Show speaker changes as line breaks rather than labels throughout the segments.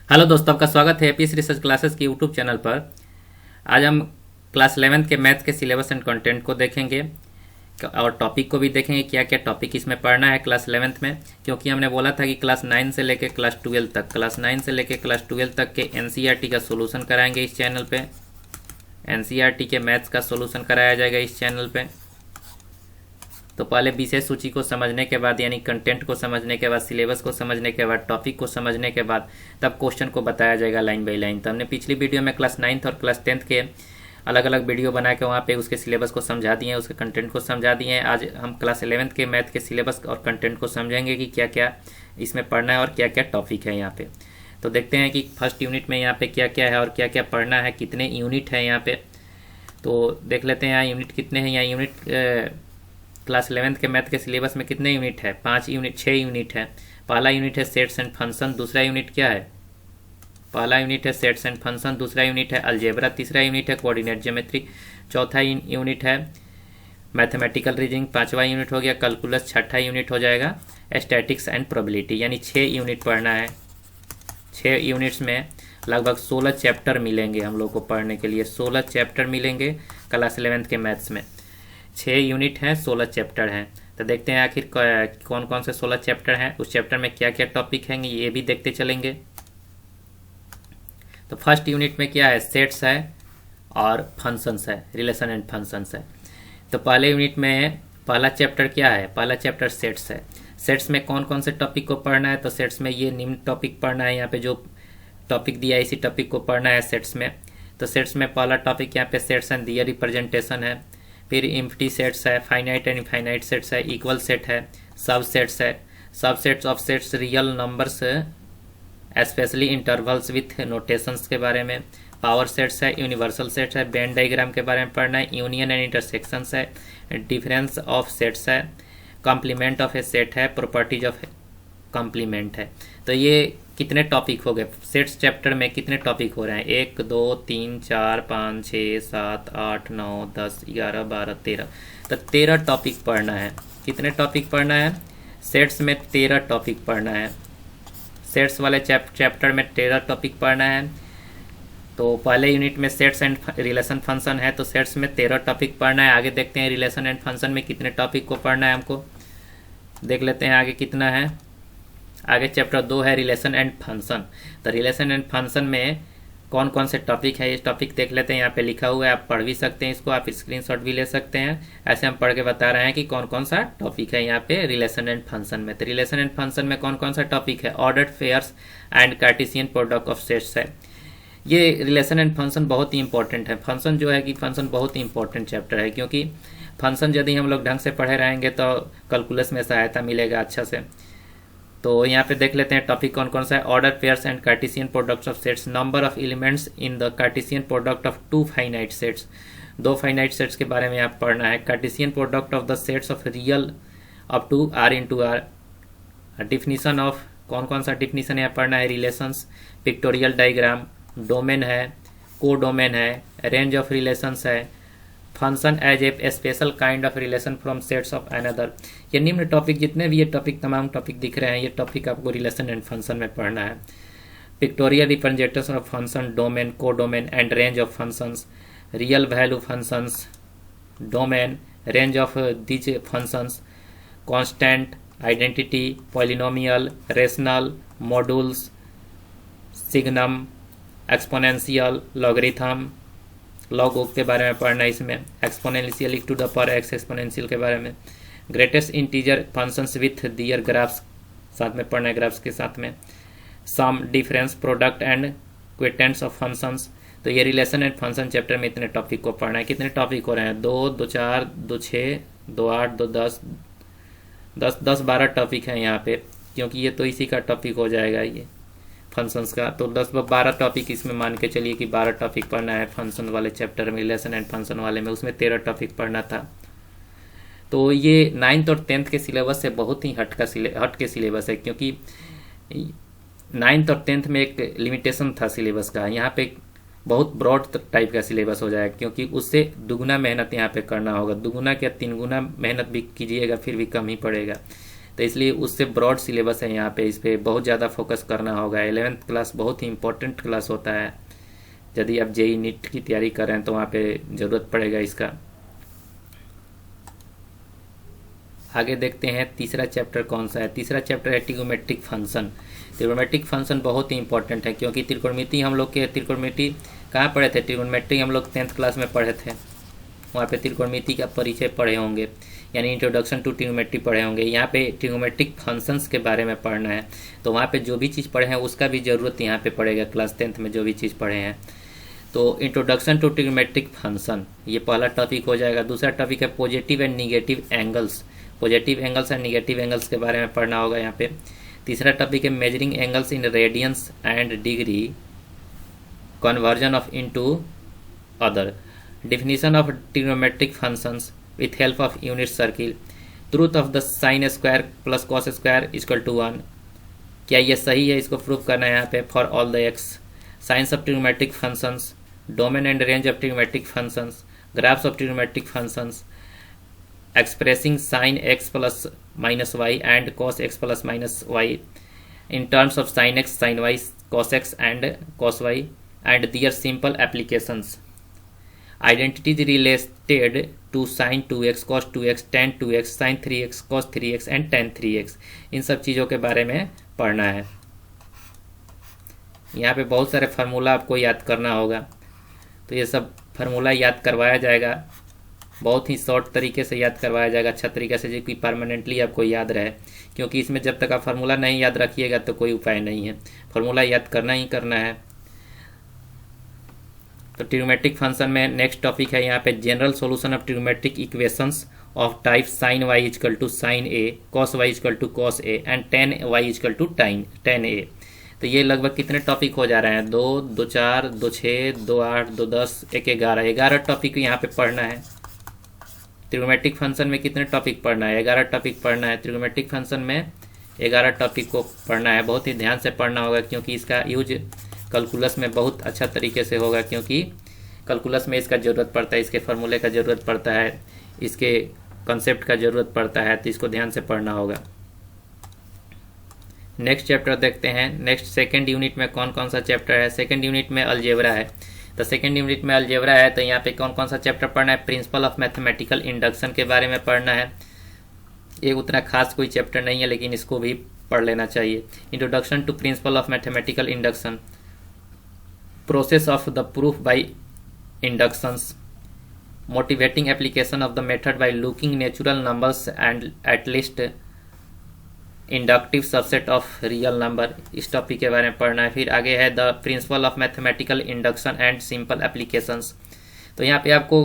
Hello दोस्तों, आपका स्वागत है पीस रिसर्च क्लासेस की यूट्यूब चैनल पर। आज हम क्लास 11th के मैथ के सिलेबस एंड कंटेंट को देखेंगे और टॉपिक को भी देखेंगे, क्या क्या टॉपिक इसमें पढ़ना है क्लास 11th में। क्योंकि हमने बोला था कि क्लास 9 से लेकर क्लास 9 से लेकर क्लास 12 तक के एनसीईआरटी का सोल्यूशन कराएंगे इस चैनल पे। एनसीईआरटी के मैथ्स का सोल्यूशन कराया जाएगा इस चैनल पे। तो पहले विषय सूची को समझने के बाद, यानी कंटेंट को समझने के बाद, सिलेबस को समझने के बाद, टॉपिक को समझने के बाद तब क्वेश्चन को बताया जाएगा लाइन बाय लाइन। तो हमने पिछली वीडियो में क्लास 9th और क्लास 10th के अलग अलग वीडियो बना के वहाँ पे उसके सिलेबस को समझा दिए हैं, उसके कंटेंट को समझा दिए हैं। आज हम क्लास 11th के मैथ के सिलेबस और कंटेंट को समझेंगे कि क्या क्या इसमें पढ़ना है और क्या क्या टॉपिक है यहाँ पे। तो देखते हैं कि फर्स्ट यूनिट में यहाँ पे क्या क्या है और क्या क्या पढ़ना है, कितने यूनिट है यहाँ पे। तो देख लेते हैं यहाँ यूनिट कितने हैं। यहाँ यूनिट क्लास 11th के मैथ के सिलेबस में कितने यूनिट है? 6 यूनिट है। पहला यूनिट है सेट्स एंड फंक्शन। दूसरा यूनिट क्या है? पहला यूनिट है सेट्स एंड फंक्शन। दूसरा यूनिट है अलजेब्रा। तीसरा यूनिट है कोऑर्डिनेट ज्योमेट्री। चौथा यूनिट है मैथमेटिकल रीजनिंग। पांचवा यूनिट हो गया कैलकुलस। छठा यूनिट हो जाएगा स्टैटिक्स एंड प्रोबेबिलिटी। यानी 6 यूनिट पढ़ना है। 6 यूनिट्स में लगभग 16 चैप्टर मिलेंगे हम लोग को पढ़ने के लिए। 16 चैप्टर मिलेंगे क्लास 11th के मैथ्स में। 6 यूनिट हैं, 16 चैप्टर हैं। तो देखते हैं आखिर कौन कौन से 16 चैप्टर हैं, उस चैप्टर में क्या क्या टॉपिक हैं, ये भी देखते चलेंगे। तो फर्स्ट यूनिट में क्या है? सेट्स है और फंक्शंस है, रिलेशन एंड फंक्शंस है। तो पहले यूनिट में पहला चैप्टर क्या है? पहला चैप्टर सेट्स है। सेट्स में कौन कौन से टॉपिक को पढ़ना है? तो सेट्स में ये निम्न टॉपिक पढ़ना है। यहाँ पे जो टॉपिक दिया है इसी टॉपिक को पढ़ना है सेट्स में। तो सेट्स में पहला टॉपिक यहाँ पे सेट्स एंड दियर रिप्रेजेंटेशन है। फिर एम्प्टी सेट्स है, फाइनाइट एंड इनफाइनाइट सेट्स है, इक्वल सेट है, सब सेट्स है, सब sets of sets, real numbers specially intervals with notations के बारे में, पावर सेट्स है, यूनिवर्सल सेट्स है, वेन डायग्राम के बारे में पढ़ना है, यूनियन एंड इंटरसेक्शंस है, डिफरेंस ऑफ सेट्स है, कॉम्प्लीमेंट ऑफ ए सेट है, प्रॉपर्टीज ऑफ कॉम्प्लीमेंट है। तो ये कितने टॉपिक हो गए? सेट्स चैप्टर में कितने टॉपिक हो रहे हैं? 1 2 3 4 5 6 7 8 9 10 11 12 13। तो 13 टॉपिक पढ़ना है। कितने टॉपिक पढ़ना है? सेट्स में 13 टॉपिक पढ़ना है। सेट्स वाले चैप्टर में 13 टॉपिक पढ़ना है। तो पहले यूनिट में सेट्स एंड रिलेशन फंक्शन है, तो सेट्स में 13 टॉपिक पढ़ना है। आगे देखते हैं रिलेशन एंड फंक्शन में कितने टॉपिक को पढ़ना है हमको। देख लेते हैं आगे कितना है। आगे चैप्टर 2 है रिलेशन एंड फंक्शन। तो रिलेशन एंड फंक्शन में कौन कौन से टॉपिक है, ये टॉपिक देख लेते हैं। यहाँ पे लिखा हुआ है, आप पढ़ भी सकते हैं इसको, आप स्क्रीनशॉट भी ले सकते हैं। ऐसे हम पढ़ के बता रहे हैं कि कौन कौन सा टॉपिक है यहाँ पे रिलेशन एंड फंक्शन में। तो रिलेशन एंड फंक्शन में कौन कौन सा टॉपिक है? Ordered pairs and Cartesian product of sets है। ये रिलेशन एंड फंक्शन बहुत ही इंपॉर्टेंट है। फंक्शन जो है कि फंक्शन बहुत ही इंपॉर्टेंट चैप्टर है, क्योंकि फंक्शन यदि हम लोग ढंग से पढ़े रहेंगे तो कैलकुलस में सहायता मिलेगा अच्छा से। तो यहाँ पे देख लेते हैं टॉपिक कौन कौन सा है। Order pairs and Cartesian products of sets, number of elements in the Cartesian product of 2 finite sets. 2 finite sets के बारे में यहाँ पढ़ना है। Cartesian product of the sets of real up to R into R। Definition of कौन कौन सा definition यहाँ पढ़ना है? रिलेशंस, पिक्टोरियल डायग्राम, डोमेन है, को डोमेन है, रेंज ऑफ रिलेशंस है, function as a special kind of relation from sets of another. ये निम्न टॉपिक जितने भी ये टॉपिक तमाम टॉपिक दिख रहे हैं, ये टॉपिक आपको रिलेशन एंड फंक्शन में पढ़ना है। Pictorial representation of function, domain, codomain and range of functions, real value functions, domain, range of these functions, constant, identity, polynomial, rational, modulus, signum, exponential, logarithm, log के बारे में पढ़ना है इसमें। Exponential to the power x exponential के बारे में। Greatest integer functions with their graphs साथ में पढ़ना है, ग्राफ्स के साथ में। Sum, difference, product and quotients of functions. तो ये रिलेशन एंड फंक्शन चैप्टर में इतने टॉपिक को पढ़ना है। कितने टॉपिक हो रहे हैं? 2 2 4 2 6 2 8 2 10 12 टॉपिक है यहाँ पे, क्योंकि ये तो इसी का टॉपिक हो जाएगा ये फंक्शंस का। तो 10-12 टॉपिक इसमें मान के चलिए कि 12 टॉपिक पढ़ना है फंक्शन वाले चैप्टर में। रिलेशन एंड फंक्शन वाले में उसमें 13 टॉपिक पढ़ना था। तो ये 9th और 10th के सिलेबस से बहुत ही हट के सिलेबस है, क्योंकि 9th और 10th में एक लिमिटेशन था सिलेबस का। यहाँ पे बहुत ब्रॉड टाइप का सिलेबस हो जाएगा, क्योंकि उससे दुगुना मेहनत यहाँ पे करना होगा। दुगुना क्या 3 गुना मेहनत भी कीजिएगा फिर भी कम ही पड़ेगा। तो इसलिए उससे ब्रॉड सिलेबस है यहाँ पे, इस पर बहुत ज़्यादा फोकस करना होगा। 11th क्लास बहुत ही इंपॉर्टेंट क्लास होता है, यदि आप जेई नीट की तैयारी कर रहे हैं तो वहाँ पे ज़रूरत पड़ेगा इसका। आगे देखते हैं तीसरा चैप्टर कौन सा है। तीसरा चैप्टर है ट्रिगोनोमेट्रिक फंक्शन। ट्रिगोनोमेट्रिक फंक्शन बहुत ही इंपॉर्टेंट है, क्योंकि त्रिकोणमिति हम लोग के त्रिकोणमिति कहाँ पढ़े थे, ट्रिगोनोमेट्री हम लोग 10th क्लास में पढ़े थे, वहाँ पे त्रिकोणमिति का परिचय पढ़े होंगे, यानी इंट्रोडक्शन टू ट्रिगोनोमेट्री पढ़े होंगे। यहाँ पे ट्रिगोनोमेट्रिक फंक्शंस के बारे में पढ़ना है, तो वहाँ पे जो भी चीज़ पढ़े हैं उसका भी ज़रूरत यहाँ पे पड़ेगा, क्लास 10th में जो भी चीज़ पढ़े हैं। तो इंट्रोडक्शन टू ट्रिगोनोमेट्रिक फंक्शन ये पहला टॉपिक हो जाएगा। दूसरा टॉपिक है positive and negative angles. Positive angles and negative angles के बारे में पढ़ना होगा यहाँ पे। तीसरा टॉपिक है measuring angles in radiance and degree, conversion of into other, definition of trigonometric functions with help of unit circle, truth of the sin square plus cos square equal to 1, क्या ये सही है, इसको प्रूव करना है यहाँ पे। for all the x, science of trigonometric functions, domain and range of trigonometric functions, graphs of trigonometric functions, expressing sin x plus minus y and cos x plus minus y in terms of sin x, sin y, cos x and cos y and their simple applications, identity related to sin 2x, cos 2x, tan 2x, sin 3x, cos 3x and tan 3x, इन सब चीज़ों के बारे में पढ़ना है। यहाँ पे बहुत सारे फार्मूला आपको याद करना होगा, तो ये सब फार्मूला याद करवाया जाएगा, बहुत ही शॉर्ट तरीके से याद करवाया जाएगा, अच्छा तरीके से, जो कि परमानेंटली आपको याद रहे, क्योंकि इसमें जब तक आप फार्मूला नहीं याद रखिएगा तो कोई उपाय नहीं है, फार्मूला याद करना ही करना है। तो ट्रिगोनोमेट्रिक फंक्शन में नेक्स्ट टॉपिक है यहाँ पे general solution of trigonometric equations of type sine y equal to sine a, cos y equal to cos a and tan y equal to tan a. तो ये लगभग कितने टॉपिक हो जा रहे हैं, 2, 2, 4, 2, 6, 2, 8, 2, 10, 1, 11 टॉपिक यहाँ पे पढ़ना है। ट्रिगोनोमेट्रिक फंक्शन में कितने टॉपिक पढ़ना है, 11 टॉपिक पढ़ना है। ट्रिगोनोमेट्रिक फंक्शन में 11 टॉपिक को पढ़ना है, बहुत ही ध्यान से पढ़ना होगा, क्योंकि इसका यूज कैलकुलस में बहुत अच्छा तरीके से होगा, क्योंकि कैलकुलस में इसका ज़रूरत पड़ता है, इसके फार्मूले का ज़रूरत पड़ता है, इसके कॉन्सेप्ट का ज़रूरत पड़ता है, तो इसको ध्यान से पढ़ना होगा। नेक्स्ट चैप्टर देखते हैं। नेक्स्ट सेकंड यूनिट में कौन कौन सा चैप्टर है। सेकंड यूनिट में अलजेब्रा है, तो सेकंड यूनिट में अलजेब्रा है, तो यहाँ पे कौन कौन सा चैप्टर पढ़ना है, प्रिंसिपल ऑफ मैथमेटिकल इंडक्शन के बारे में पढ़ना है। ये उतना खास कोई चैप्टर नहीं है, लेकिन इसको भी पढ़ लेना चाहिए। Introduction to principle of mathematical induction, process of the proof by inductions, motivating application of the method by looking natural numbers and at least inductive subset of real number, इस टॉपिक के बारे में पढ़ना है। फिर आगे है the principle of mathematical induction and simple applications. तो यहाँ पे आपको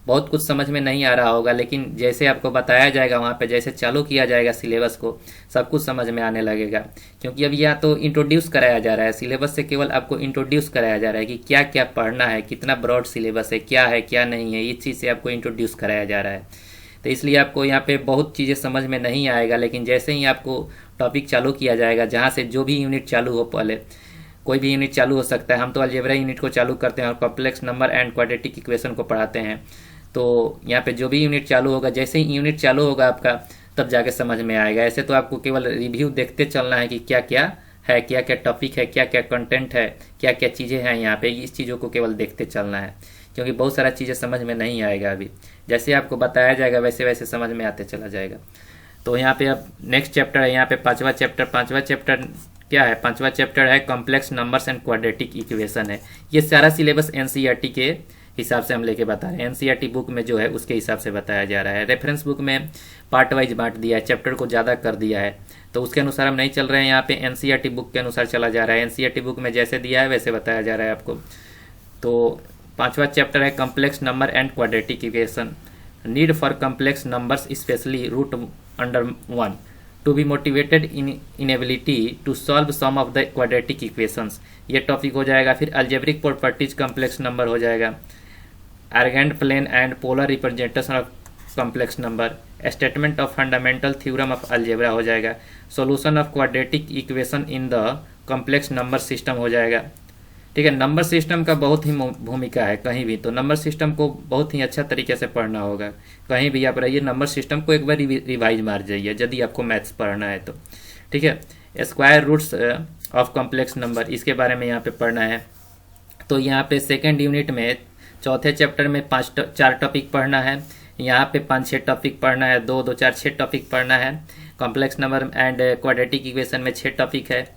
बहुत कुछ समझ में नहीं आ रहा होगा, लेकिन जैसे आपको बताया जाएगा वहाँ पे, जैसे चालू किया जाएगा सिलेबस को, सब कुछ समझ में आने लगेगा। क्योंकि अब यहाँ तो इंट्रोड्यूस कराया जा रहा है, सिलेबस से केवल आपको इंट्रोड्यूस कराया जा रहा है कि क्या क्या पढ़ना है, कितना ब्रॉड सिलेबस है क्या नहीं है, इस चीज़ से आपको इंट्रोड्यूस कराया जा रहा है। तो इसलिए आपको यहाँ पे बहुत चीज़ें समझ में नहीं आएगा, लेकिन जैसे ही आपको टॉपिक चालू किया जाएगा, जहाँ से जो भी यूनिट चालू हो, पहले कोई भी यूनिट चालू हो सकता है, हम तो अलजेब्रा यूनिट को चालू करते हैं और complex number and quadratic equation को पढ़ाते हैं। तो यहाँ पे जो भी यूनिट चालू होगा, जैसे ही यूनिट चालू होगा आपका, तब जाके समझ में आएगा। ऐसे तो आपको केवल रिव्यू देखते चलना है कि क्या क्या है, क्या क्या टॉपिक है, क्या क्या कंटेंट है, क्या क्या चीज़ें हैं यहाँ पे, इस चीज़ों को केवल देखते चलना है, क्योंकि बहुत सारा चीज़ें समझ में नहीं आएगा। अभी जैसे आपको बताया जाएगा वैसे वैसे समझ में आते चला जाएगा। तो यहाँ पे अब नेक्स्ट चैप्टर है, यहाँ पे पांचवा चैप्टर क्या है, पांचवा चैप्टर है complex numbers and quadratic equation है। ये सारा सिलेबस एनसीईआरटी के हिसाब से हम लेके बता रहे हैं, एनसीईआरटी बुक में जो है उसके हिसाब से बताया जा रहा है। रेफरेंस बुक में पार्ट वाइज बांट दिया है, चैप्टर को ज़्यादा कर दिया है, तो उसके अनुसार हम नहीं चल रहे हैं, यहाँ पे एनसीईआरटी बुक के अनुसार चला जा रहा है। एनसीईआरटी बुक में जैसे दिया है वैसे बताया जा रहा है आपको। तो पांचवा चैप्टर है complex number and quadratic equation, need for complex numbers specially root under 1 to be motivated in ability to solve some of the quadratic equations, ये टॉपिक हो जाएगा। फिर अलजेब्रिक प्रॉपर्टीज कॉम्प्लेक्स नंबर हो जाएगा, Argand plane and polar representation of complex number, statement of fundamental theorem of algebra हो जाएगा, solution of quadratic equation in the complex number system हो जाएगा, ठीक है। नंबर सिस्टम का बहुत ही भूमिका है कहीं भी, तो नंबर सिस्टम को बहुत ही अच्छा तरीके से पढ़ना होगा। कहीं भी आप रहिए, नंबर सिस्टम को एक बार रिवाइज मार जाइए यदि आपको मैथ्स पढ़ना है तो। ठीक है। Square roots of complex number, इसके बारे में यहाँ पे पढ़ना है। तो यहाँ पे सेकेंड यूनिट में चौथे चैप्टर में 4 टॉपिक पढ़ना है, यहाँ पे 5-6 टॉपिक पढ़ना है, 2-2-4-6 टॉपिक पढ़ना है। Complex number and quadratic equation में 6 टॉपिक है।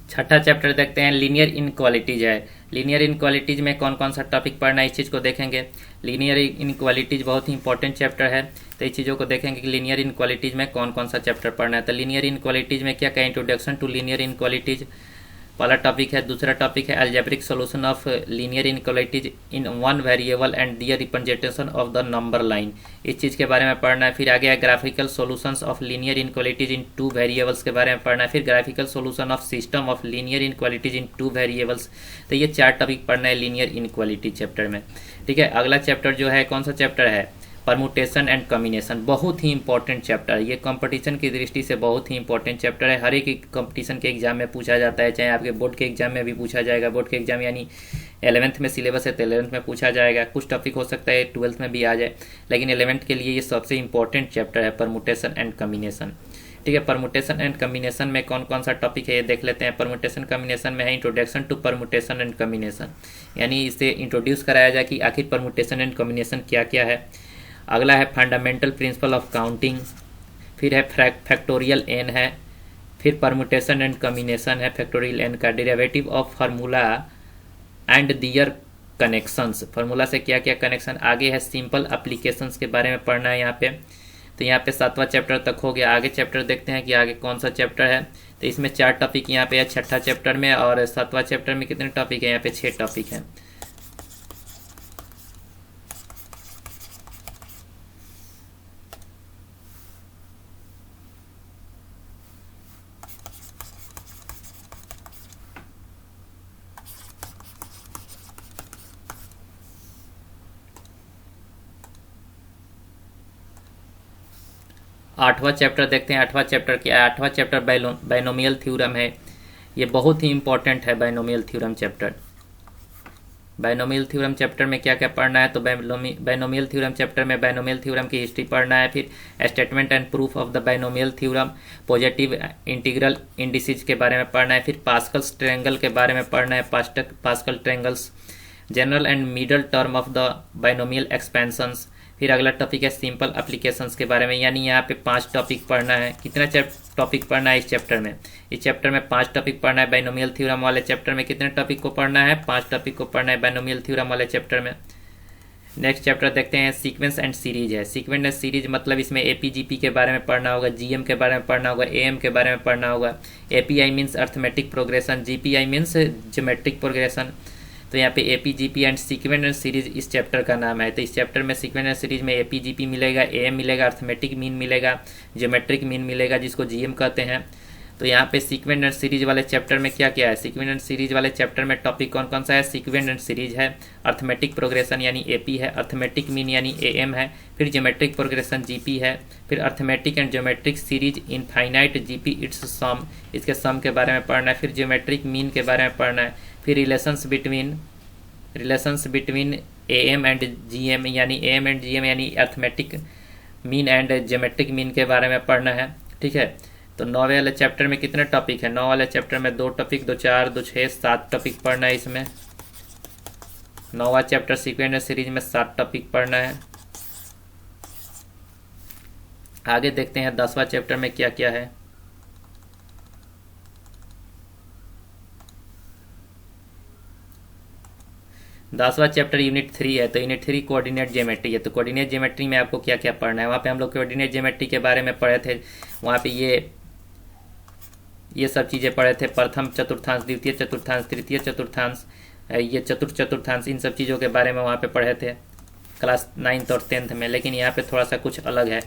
छठा चैप्टर देखते हैं, लीनियर इनक्वालिटीज है। लीनियर इनक्वालिटीज में कौन कौन सा टॉपिक पढ़ना है, इस चीज़ को देखेंगे। लीनियर इनक्वालिटीज बहुत ही इंपॉर्टेंट चैप्टर है, तो इस चीज़ों को देखेंगे कि लीनियर इनक्वालिटीज में कौन कौन सा चैप्टर पढ़ना है। तो लीनियर इनक्वालिटीज में क्या क्या, इंट्रोडक्शन टू लीनियर इनक्वालिटीज पहला टॉपिक है। दूसरा टॉपिक है algebraic solution of linear inequalities in one variable and their representation of the number line, इस चीज़ के बारे में पढ़ना है। फिर आगे है graphical solutions of linear inequalities in 2 variables के बारे में पढ़ना है। फिर graphical solution of system of linear inequalities in 2 variables. तो ये 4 टॉपिक पढ़ना है लीनियर इनक्वालिटी चैप्टर में। ठीक है। अगला चैप्टर जो है कौन सा चैप्टर है, परमुटेशन एंड कॉम्बिनेशन, बहुत ही इंपॉर्टेंट चैप्टर है। ये कंपटीशन की दृष्टि से बहुत ही इंपॉर्टेंट चैप्टर है। हर एक कंपटीशन के एग्जाम में पूछा जाता है, चाहे आपके बोर्ड के एग्जाम में भी पूछा जाएगा। बोर्ड के एग्जाम यानी 11th में सिलेबस है तो 11th में पूछा जाएगा। कुछ टॉपिक हो सकता है 12th में भी आ जाए, लेकिन 11th के लिए ये सबसे इंपॉर्टेंट चैप्टर है, परमुटेशन एंड कॉम्बिनेशन। ठीक है। परमुटेशन एंड कॉम्बिनेशन में कौन कौन सा टॉपिक है ये देख लेते हैं। परमुटेशन कॉम्बिनेशन में है introduction to permutation and combination, यानी इसे इंट्रोड्यूस कराया जाए कि आखिर परमुटेशन एंड कॉम्बिनेशन क्या क्या है। अगला है फंडामेंटल प्रिंसिपल ऑफ काउंटिंग। फिर है फैक्टोरियल एन है। फिर परमुटेशन एंड कॉम्बिनेशन है, फैक्टोरियल एन का derivative of formula and their connections, formula से क्या क्या कनेक्शन। आगे है सिंपल एप्लीकेशंस के बारे में पढ़ना है यहाँ पे। तो यहाँ पे 7वां चैप्टर तक हो गया। आगे चैप्टर देखते हैं कि आगे कौन सा चैप्टर है। तो इसमें 4 टॉपिक यहाँ पे है छठा चैप्टर में, और 7वां चैप्टर में कितने टॉपिक है, यहाँ पे 6 टॉपिक है। आठवां चैप्टर देखते हैं। 8वां चैप्टर क्या है, 8वां चैप्टर बाइनोमियल थ्योरम है। ये बहुत ही इंपॉर्टेंट है binomial theorem chapter. Binomial theorem chapter में क्या क्या पढ़ना है, तो बाइनोमियल थ्योरम चैप्टर में बाइनोमियल थ्योरम की हिस्ट्री पढ़ना है। फिर statement and proof of the binomial theorem, positive integral indices के बारे में पढ़ना है। फिर पास्कल्स ट्रायंगल के बारे में पढ़ना है, pascal triangles, general and middle term of the binomial expansions. फिर अगला टॉपिक है सिंपल एप्लीकेशंस के बारे में, यानी यहाँ पे 5 टॉपिक पढ़ना है। कितना टॉपिक पढ़ना है इस चैप्टर में, इस चैप्टर में 5 टॉपिक पढ़ना है। बाइनोमियल थ्योरम वाले चैप्टर में कितने टॉपिक को पढ़ना है, 5 टॉपिक को पढ़ना है बाइनोमियल थ्योरम वाले चैप्टर में। नेक्स्ट चैप्टर देखते हैं, सीक्वेंस एंड सीरीज है। सीक्वेंस एंड सीरीज मतलब इसमें एपीजीपी के बारे में पढ़ना होगा, जीएम के बारे में पढ़ना होगा, एएम के बारे में पढ़ना होगा। API means arithmetic progression, GPI means geometric progression. तो यहाँ पे AP GP and sequence and series इस चैप्टर का नाम है। तो इस चैप्टर में सीक्वेंस एंड सीरीज में एपीजीपी मिलेगा, एएम मिलेगा, अर्थमेटिक मीन मिलेगा, ज्योमेट्रिक मीन मिलेगा, जिसको जीएम कहते हैं। तो यहाँ पे सीक्वेंस एंड सीरीज वाले चैप्टर में क्या क्या है, सीक्वेंस एंड सीरीज वाले चैप्टर में टॉपिक कौन कौन सा है, सीक्वेंस एंड सीरीज है, अर्थमेटिक प्रोग्रेशन यानी एपी है, अर्थमेटिक मीन यानी एएम है, फिर ज्योमेट्रिक प्रोग्रेशन जीपी है, फिर arithmetic and geometric series infinite GP its sum, इसके सम के बारे में पढ़ना है। फिर ज्योमेट्रिक मीन के बारे में पढ़ना है। फिर relations between am and GM यानी एएम एंड जीएम यानी arithmetic mean and geometric mean के बारे में पढ़ना है। ठीक है। तो 9वें वाले चैप्टर में कितने टॉपिक है, 9 वाले चैप्टर में 2 टॉपिक, 2 4 2 6 7 टॉपिक पढ़ना है इसमें। 9वां चैप्टर सीक्वेंस सीरीज में 7 टॉपिक पढ़ना है। आगे देखते हैं 10वां चैप्टर में क्या क्या है। 10वां चैप्टर यूनिट 3 है, तो यूनिट 3 कोऑर्डिनेट ज्योमेट्री है। तो कोऑर्डिनेट ज्योमेट्री में आपको क्या क्या पढ़ना है, वहाँ पे हम लोग कोऑर्डिनेट ज्योमेट्री के बारे में पढ़े थे। वहाँ पे ये सब चीज़ें पढ़े थे, प्रथम चतुर्थांश, द्वितीय चतुर्थांश, तृतीय चतुर्थांश, ये चतुर्थांश, इन सब चीज़ों के बारे में वहाँ पे पढ़े थे क्लास 9th और 10th में। लेकिन यहाँ पे थोड़ा सा कुछ अलग है,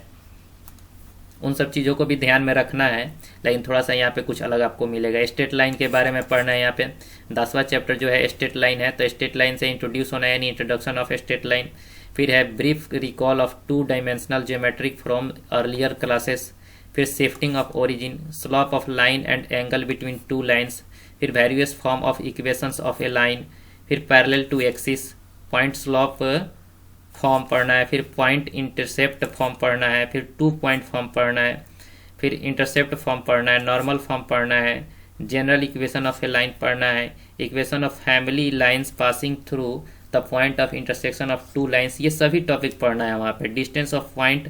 उन सब चीज़ों को भी ध्यान में रखना है, लेकिन थोड़ा सा यहाँ पे कुछ अलग आपको मिलेगा। स्ट्रेट लाइन के बारे में पढ़ना है यहाँ पे। 10वां चैप्टर जो है स्ट्रेट लाइन है, तो स्ट्रेट लाइन से इंट्रोड्यूस होना है, यानी इंट्रोडक्शन ऑफ स्ट्रेट लाइन। फिर है brief recall of 2 dimensional geometric from earlier classes. फिर shifting of origin, slope of line and angle between 2 lines. फिर various form of equations of a line. फिर parallel to axis, point slope form पढ़ना है। फिर point intercept form पढ़ना है। फिर 2 point form पढ़ना है। फिर इंटरसेप्ट फॉर्म पढ़ना है। नॉर्मल फॉर्म पढ़ना है। General equation of a line पढ़ना है। Equation of family lines passing through the point of intersection of 2 lines, ये सभी टॉपिक पढ़ना है वहाँ पे। Distance of point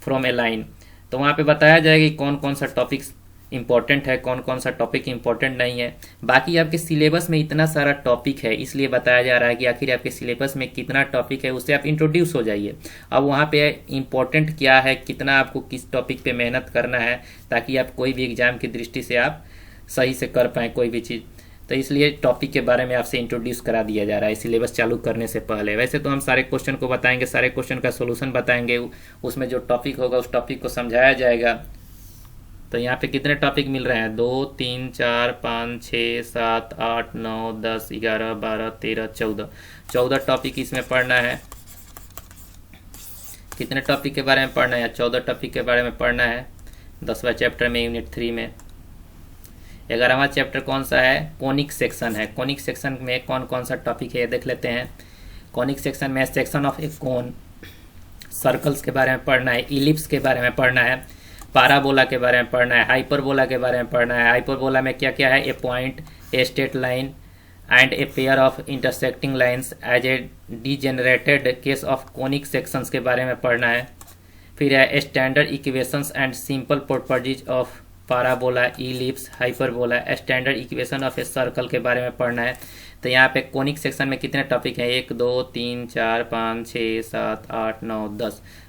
from A line, तो वहाँ पे बताया जाएगा कि कौन कौन सा टॉपिक्स इंपॉर्टेंट है, कौन कौन सा टॉपिक इंपॉर्टेंट नहीं है। बाकी आपके सिलेबस में इतना सारा टॉपिक है, इसलिए बताया जा रहा है कि आखिर आपके सिलेबस में कितना टॉपिक है, उससे आप इंट्रोड्यूस हो जाइए। अब वहाँ पे इंपॉर्टेंट क्या है, कितना आपको किस टॉपिक पे मेहनत करना है, ताकि आप कोई भी एग्जाम की दृष्टि से आप सही से कर पाएँ कोई भी चीज़। तो इसलिए टॉपिक के बारे में आपसे इंट्रोड्यूस करा दिया जा रहा है सिलेबस चालू करने से पहले। वैसे तो हम सारे क्वेश्चन को बताएंगे, सारे क्वेश्चन का सोल्यूशन बताएंगे, उसमें जो टॉपिक होगा उस टॉपिक को समझाया जाएगा। तो यहाँ पे कितने टॉपिक मिल रहे हैं, 2 3 4 5 6 7 8 9 10 11 12 13 14 टॉपिक इसमें पढ़ना है। कितने टॉपिक के बारे में पढ़ना है, 14 टॉपिक के बारे में पढ़ना है 10वां चैप्टर में, यूनिट 3 में। 11वां चैप्टर कौन सा है, कोनिक सेक्शन है। कोनिक सेक्शन में कौन कौन सा टॉपिक है ये देख लेते हैं। कोनिक सेक्शन में section of A cone, circles के बारे में पढ़ना है, इलिप्स के बारे में पढ़ना है, पाराबोला के बारे में पढ़ना है, हाइपरबोला के बारे में पढ़ना है। हाइपरबोला में क्या क्या है, a point, a straight line and a pair of intersecting lines as a degenerated case of conic sections के बारे में पढ़ना है। फिर है standard equations and simple properties of parabola, ellipse, hyperbola, standard equation of a circle के बारे में पढ़ना है। तो यहाँ पे कोनिक सेक्शन में कितने टॉपिक हैं, 1 2 3 4 5 6 7 8 9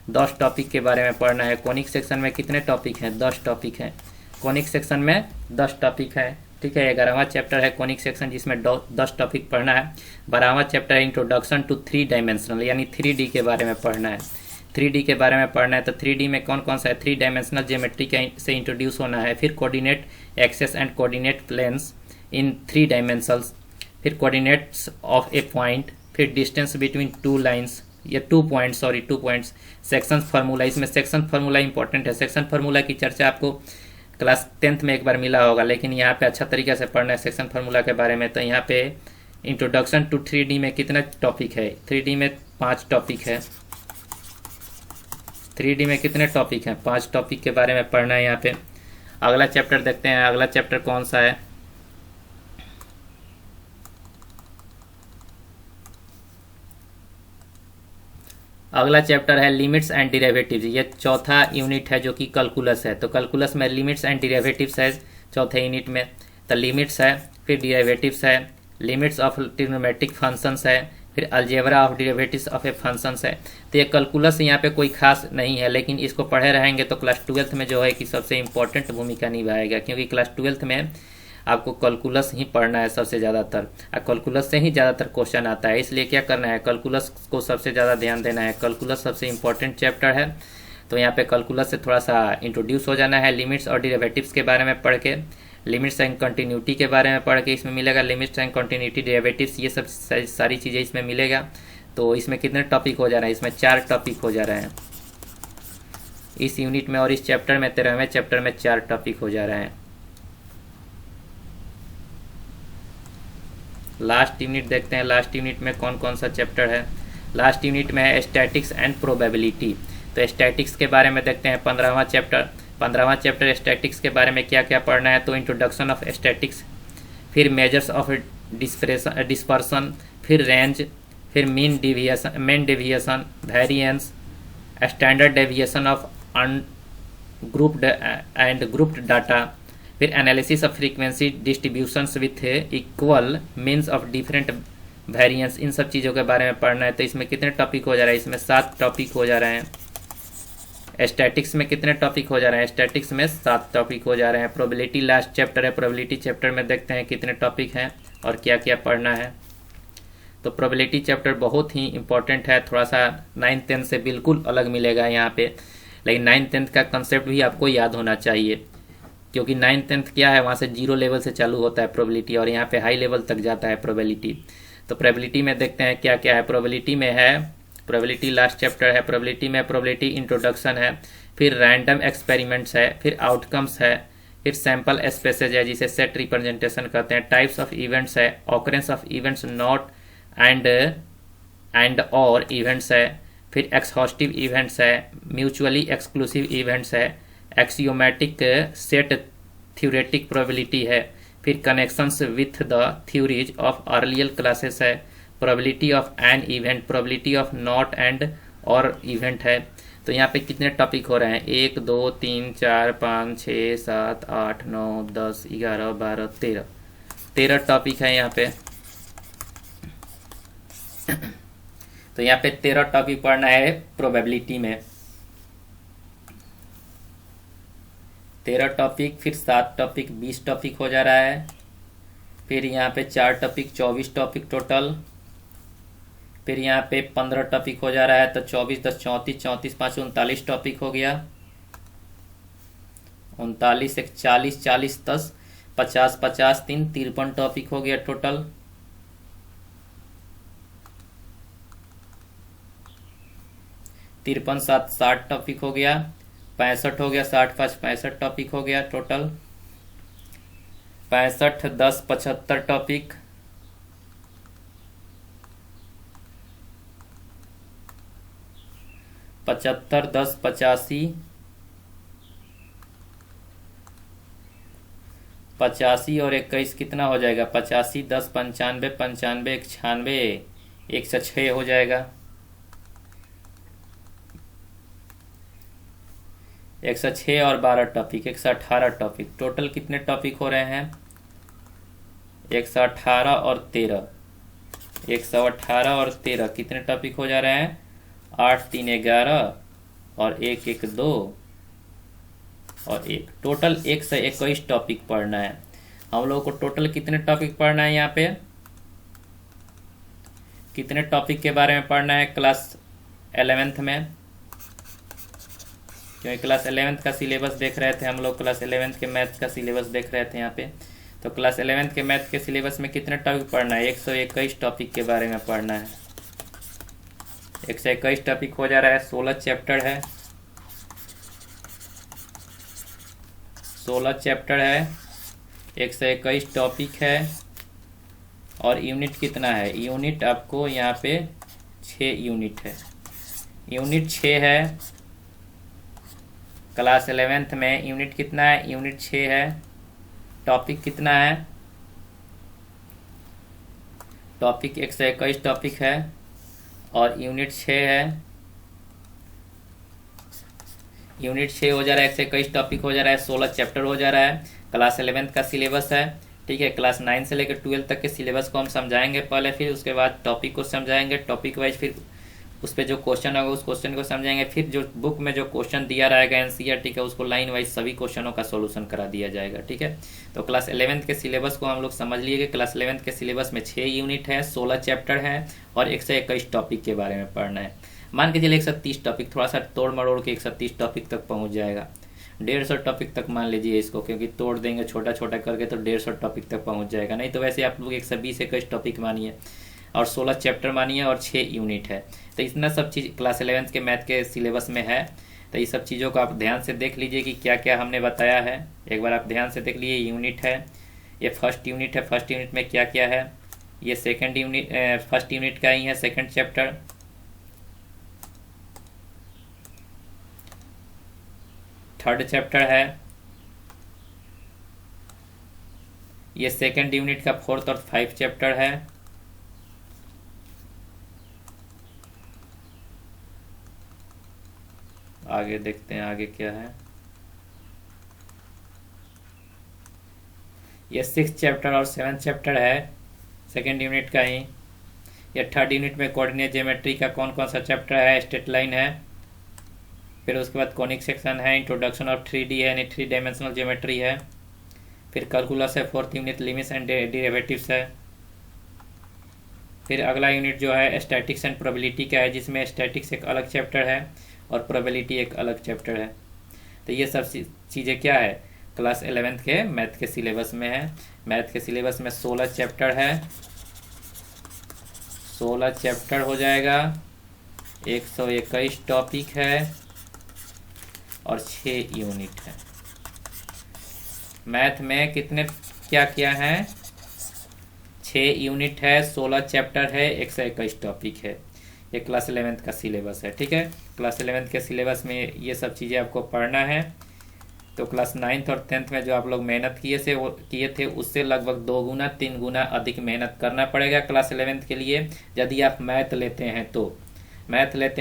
10 टॉपिक के बारे में पढ़ना है। कोनिक सेक्शन में कितने टॉपिक हैं, 10 टॉपिक हैं। कोनिक सेक्शन में 10 टॉपिक है, ठीक है। 11वां चैप्टर है कोनिक सेक्शन, जिसमें 10 टॉपिक पढ़ना है। 12वां चैप्टर है इंट्रोडक्शन टू 3 डायमेंशनल, यानी 3D के बारे में पढ़ना है। 3D के बारे में पढ़ना है, तो 3D में कौन कौन सा है, 3 डायमेंशनल ज्योमेट्री से इंट्रोड्यूस होना है। फिर coordinate axes and coordinate planes in 3 dimensions. फिर कोऑर्डिनेट्स ऑफ ए पॉइंट। फिर डिस्टेंस बिटवीन 2 लाइन्स, या 2 पॉइंट्स। सेक्शन फार्मूला, इसमें सेक्शन फार्मूला इंपॉर्टेंट है। सेक्शन फार्मूला की चर्चा आपको क्लास 10th में एक बार मिला होगा, लेकिन यहाँ पे अच्छा तरीके से पढ़ना है सेक्शन फार्मूला के बारे में। तो यहाँ पे इंट्रोडक्शन टू 3D में कितना टॉपिक है, 3D में 5 टॉपिक है। 3D में कितने टॉपिक हैं, 5 टॉपिक के बारे में पढ़ना है यहाँ पे। अगला चैप्टर देखते हैं, अगला चैप्टर कौन सा है। अगला चैप्टर है लिमिट्स एंड डेरिवेटिव्स। ये चौथा यूनिट है जो कि कैलकुलस है। तो कैलकुलस में लिमिट्स एंड डेरिवेटिव्स है चौथे यूनिट में। तो लिमिट्स है, फिर डेरिवेटिव्स है, लिमिट्स ऑफ ट्रिग्नोमेट्रिक फंक्शंस है, फिर algebra of derivatives of A functions है। तो ये कैलकुलस यहाँ पे कोई खास नहीं है, लेकिन इसको पढ़े रहेंगे तो क्लास 12th में जो है कि सबसे इंपॉर्टेंट भूमिका निभाएगा, क्योंकि क्लास 12th में आपको कैलकुलस ही पढ़ना है सबसे ज़्यादातर, और कैलकुलस से ही ज़्यादातर क्वेश्चन आता है। इसलिए क्या करना है, कैलकुलस को सबसे ज़्यादा ध्यान देना है। कैलकुलस सबसे इंपॉर्टेंट चैप्टर है, तो यहाँ पे कैलकुलस से थोड़ा सा इंट्रोड्यूस हो जाना है। लिमिट्स और डेरिवेटिव्स के बारे में पढ़ के, लिमिट्स एंड कंटिन्यूटी के बारे में पढ़ के इसमें मिलेगा। लिमिट्स एंड कंटिन्यूटी, डेरिवेटिव्स, ये सब सारी चीज़ें इसमें मिलेगा। तो इसमें कितने टॉपिक हो जा रहे हैं, इसमें 4 टॉपिक हो जा रहे हैं इस यूनिट में, और इस चैप्टर में 13वें चैप्टर में 4 टॉपिक हो जा रहे हैं। लास्ट यूनिट देखते हैं, लास्ट यूनिट में कौन कौन सा चैप्टर है। लास्ट यूनिट में है स्टैटिक्स एंड प्रोबेबिलिटी। तो स्टैटिक्स के बारे में देखते हैं, 15वां चैप्टर स्टैटिक्स के बारे में क्या क्या पढ़ना है। तो इंट्रोडक्शन ऑफ स्टैटिक्स, फिर मेजर्स ऑफ डिस्पर्सन, फिर रेंज, फिर mean deviation, variance, standard deviation of grouped and grouped data, फिर analysis of frequency distributions with equal means of different variance, इन सब चीज़ों के बारे में पढ़ना है। तो इसमें कितने टॉपिक हो जा रहे हैं? इसमें 7 टॉपिक हो जा रहे हैं। स्टैटिक्स में कितने टॉपिक हो जा रहे हैं? स्टैटिक्स में 7 टॉपिक हो जा रहे हैं। प्रोबेबिलिटी लास्ट चैप्टर है, प्रोबेबिलिटी चैप्टर में देखते हैं कितने टॉपिक हैं और क्या क्या पढ़ना है। तो प्रोबेबिलिटी चैप्टर बहुत ही इंपॉर्टेंट है, थोड़ा सा 9th-10th से बिल्कुल अलग मिलेगा यहाँ पे, लेकिन 9th-10th का कंसेप्ट भी आपको याद होना चाहिए, क्योंकि 9th-10th क्या है, वहाँ से 0 लेवल से चालू होता है प्रोबेबिलिटी और यहाँ पे हाई लेवल तक जाता है प्रोबेबिलिटी। तो प्रोबेबिलिटी में देखते हैं क्या क्या है। प्रोबेबिलिटी में है, प्रोबेबिलिटी लास्ट चैप्टर है, प्रोबेबिलिटी में प्रोबेबिलिटी इंट्रोडक्शन है, फिर रैंडम एक्सपेरिमेंट्स है, फिर आउटकम्स है, फिर सैम्पल स्पेसेज है जिसे सेट रिप्रेजेंटेशन कहते हैं, टाइप्स ऑफ इवेंट्स है, occurrence of events not and or events है, फिर एक्सहॉस्टिव इवेंट्स है, म्यूचुअली एक्सक्लूसिव इवेंट्स है, एक्सियोमेटिक सेट थ्योरेटिक प्रोबेबिलिटी है, फिर connections with the theories of earlier classes है, probability of an event, probability of not and or event है। तो यहाँ पे कितने टॉपिक हो रहे हैं? 1 2 3 4 5 6 7 8 9 10 11 12 13 टॉपिक है यहाँ पे। तो यहाँ पे 13 टॉपिक पढ़ना है प्रोबेबिलिटी में, 13 टॉपिक, फिर 7 टॉपिक 20 टॉपिक हो जा रहा है, फिर यहाँ पे 4 टॉपिक 24 टॉपिक टोटल, फिर यहाँ पे 15 टॉपिक हो जा रहा है, तो 24 10 34, 34 5 39 टॉपिक हो गया, 39 1 40, 40 10 50, 50 3 53 टॉपिक हो गया टोटल। 53 7 60 टॉपिक हो गया, 65 हो गया, 60 5 65 टॉपिक हो गया टोटल, 65 10 75 टॉपिक, 75 10 85, 85 और 21 कितना हो जाएगा? 85 10 95, 95 96, 106 हो जाएगा, 106 और 12 टॉपिक 118 टॉपिक। टोटल कितने टॉपिक हो रहे हैं? 118 और 13, 118 और 13 कितने टॉपिक हो जा रहे हैं? 8 3 11 और 1 1 2 और 1, टोटल 121 टॉपिक पढ़ना है। हम लोगों को टोटल कितने टॉपिक पढ़ना है? यहाँ पे कितने टॉपिक के बारे में पढ़ना है क्लास 11th में? क्योंकि क्लास 11th का सिलेबस देख रहे थे हम लोग, क्लास 11th के मैथ का सिलेबस देख रहे थे यहाँ पे। तो क्लास 11th के मैथ के सिलेबस में कितने टॉपिक पढ़ना है? 121 टॉपिक के बारे में पढ़ना है। 121 टॉपिक हो जा रहा है, 16 चैप्टर है, 16 चैप्टर है, 121 टॉपिक है, और यूनिट कितना है? यूनिट आपको यहाँ पे 6 यूनिट है, यूनिट 6 है। क्लास 11th में यूनिट कितना है? यूनिट 6 है। टॉपिक कितना है? टॉपिक 121 टॉपिक है और यूनिट 6 है। यूनिट 6 हो जा रहा है, 121 टॉपिक हो जा रहा है, 16 चैप्टर हो जा रहा है। क्लास 11th का सिलेबस है, ठीक है। क्लास 9 से लेकर 12 तक के सिलेबस को हम समझाएंगे पहले, फिर उसके बाद टॉपिक को समझाएंगे, टॉपिक वाइज फिर उस पर जो क्वेश्चन होगा उस क्वेश्चन को समझाएंगे, फिर जो बुक में जो क्वेश्चन दिया रहेगा एनसीईआरटी का उसको लाइन वाइज सभी क्वेश्चनों का सॉल्यूशन करा दिया जाएगा, ठीक है। तो क्लास 11th के सिलेबस को हम लोग समझ लिए कि क्लास 11th के सिलेबस में 6 यूनिट है, 16 चैप्टर है और 121 टॉपिक के बारे में पढ़ना है। मान के चलिए 130 टॉपिक, थोड़ा सा तोड़ मरोड़ के 130 टॉपिक तक पहुँच जाएगा, 150 टॉपिक तक मान लीजिए इसको, क्योंकि तोड़ देंगे छोटा छोटा करके तो 150 टॉपिक तक पहुँच जाएगा। नहीं तो वैसे आप लोग 120-21 टॉपिक मानिए और 16 चैप्टर मानिए और 6 यूनिट है। तो इतना सब चीज़ क्लास 11th के मैथ के सिलेबस में है। तो ये सब चीज़ों को आप ध्यान से देख लीजिए कि क्या क्या हमने बताया है। एक बार आप ध्यान से देख लीजिए, यूनिट है, ये फर्स्ट यूनिट है, फर्स्ट यूनिट में क्या क्या है, ये सेकंड यूनिट, फर्स्ट यूनिट का ही है सेकंड चैप्टर, थर्ड चैप्टर है, ये सेकंड यूनिट का 4th और 5 चैप्टर है, आगे देखते हैं आगे क्या है, ये 6th चैप्टर और 7th चैप्टर है सेकेंड यूनिट का ही, या थर्ड यूनिट में कोऑर्डिनेट ज्योमेट्री का कौन कौन सा चैप्टर है, स्ट्रेट लाइन है, फिर उसके बाद कॉनिक सेक्शन है, इंट्रोडक्शन ऑफ 3D है यानी 3 डायमेंशनल ज्योमेट्री है, फिर कैलकुलस है, fourth unit limits and derivatives है, फिर अगला यूनिट जो है स्टैटिक्स एंड प्रोबेबिलिटी का है, जिसमें स्टैटिक्स एक अलग चैप्टर है और प्रोबेबिलिटी एक अलग चैप्टर है। तो ये सब चीज़ें क्या है, क्लास 11th के मैथ के सिलेबस में है। मैथ के सिलेबस में 16 चैप्टर है, 16 चैप्टर हो जाएगा, 121 टॉपिक है और 6 यूनिट है। मैथ में कितने क्या है, 6 यूनिट है, 16 चैप्टर है, 121 टॉपिक है। ये क्लास 11th का सिलेबस है। ठीक है, क्लास 11th के सिलेबस में ये सब चीज़ें आपको पढ़ना है। तो क्लास 9th और 10th में जो आप लोग मेहनत किए थे उससे लगभग 2 गुना 3 गुना अधिक मेहनत करना पड़ेगा क्लास 11th के लिए। यदि आप मैथ लेते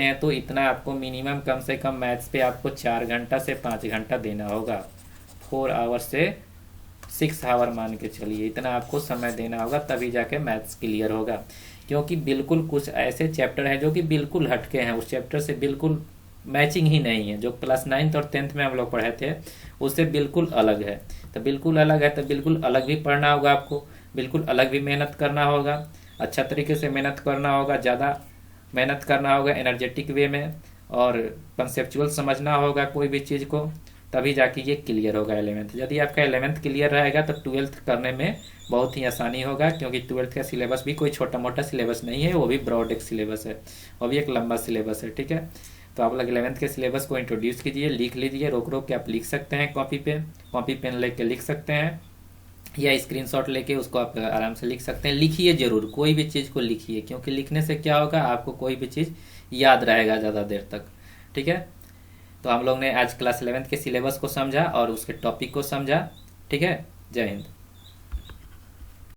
हैं तो इतना आपको मिनिमम कम से कम मैथ्स पे आपको 4 घंटा से 5 घंटा देना होगा। 4 आवर से 6 आवर मान के चलिए, इतना आपको समय देना होगा, तभी जाके मैथ्स क्लियर होगा। क्योंकि बिल्कुल कुछ ऐसे चैप्टर हैं जो कि बिल्कुल हटके हैं, उस चैप्टर से बिल्कुल मैचिंग ही नहीं है। जो क्लास 9th और 10th में हम लोग पढ़े थे उससे बिल्कुल अलग है। तो बिल्कुल अलग है तो बिल्कुल अलग भी पढ़ना होगा आपको, बिल्कुल अलग भी मेहनत करना होगा, अच्छा तरीके से मेहनत करना होगा, ज़्यादा मेहनत करना होगा एनर्जेटिक वे में, और कंसेप्चुअल समझना होगा कोई भी चीज़ को, तभी जाके ये क्लियर होगा 11th। यदि आपका 11th क्लियर रहेगा तो 12th करने में बहुत ही आसानी होगा, क्योंकि 12th का सिलेबस भी कोई छोटा मोटा सिलेबस नहीं है, वो भी ब्रॉड एक सिलेबस है, वो भी एक लंबा सिलेबस है। ठीक है, तो आप लोग 11th के सिलेबस को इंट्रोड्यूस कीजिए, लिख लीजिए, रोक रोक के आप लिख सकते हैं, कॉपी पेन लेके लिख सकते हैं, या स्क्रीनशॉट लेके उसको आप आराम से लिख सकते हैं। लिखिए जरूर, कोई भी चीज़ को लिखिए, क्योंकि लिखने से क्या होगा, आपको कोई भी चीज़ याद रहेगा ज़्यादा देर तक। ठीक है, तो हम लोग ने आज क्लास 11th के सिलेबस को समझा और उसके टॉपिक को समझा। ठीक है, जय हिंद।